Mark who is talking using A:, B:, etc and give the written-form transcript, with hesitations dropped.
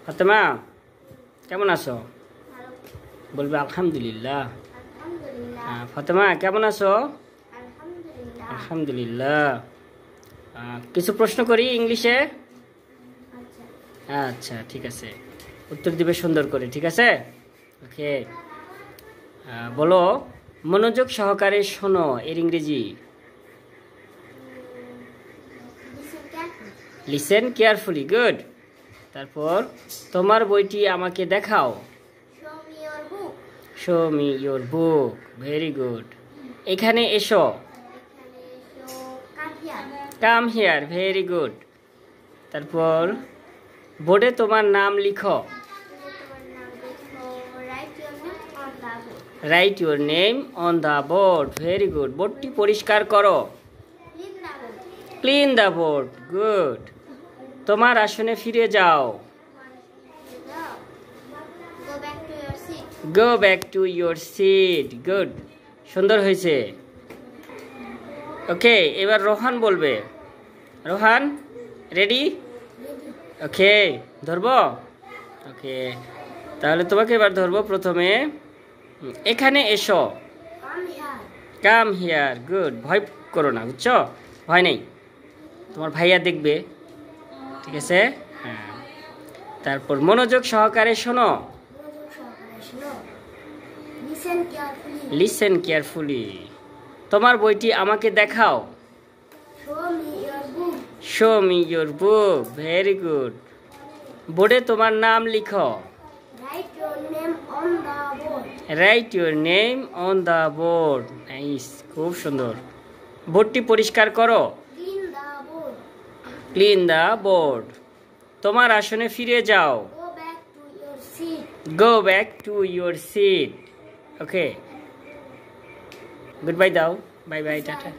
A: ফাতেমা কেমন আছো? বলবে আলহামদুলিল্লাহ। ফাতেমা কেমন আছো? আলহামদুলিল্লাহ। কিছু প্রশ্ন করি ইংলিশে। আচ্ছা ঠিক আছে, উত্তর দিবে সুন্দর করে, ঠিক আছে? ওকে, বলো মনোযোগ সহকারে শোনো এর ইংরেজি। Listen carefully, good. তারপর তোমার বইটি আমাকে দেখাও। Show me your book, very good. এখানে এসো। Come here, very good. তারপর বোর্ডে তোমার নাম লিখো। Write your name on the board, very good. বোর্ডটি পরিষ্কার করো। Clean the board, good. তোমার আসনে ফিরে যাও। Go back to your seat, good. সুন্দর হয়েছে। ওকে, এবার রোহান বলবে। রোহান রেডি? ওকে, ধরবো? ওকে, তাহলে তোমাকে এবার ধরবো। প্রথমে এখানে এসো। Come here, good. ভয় করো না, বুঝছো? ভয় নেই, তোমার ভাইয়া দেখবে, ঠিক আছে? হ্যাঁ, তারপর মনোযোগ সহকারে শোনো। Listen carefully. তোমার বইটি আমাকে দেখাও। Show me your book, very good. বোর্ডে তোমার নাম লিখো। Write your name on the board, nice, খুব সুন্দর। বোর্ডটি পরিষ্কার করো। Clean the board. তোমার আসনে ফিরে যাও। Go back to your seat. Okay, good bye দাও। Bye bye, tata.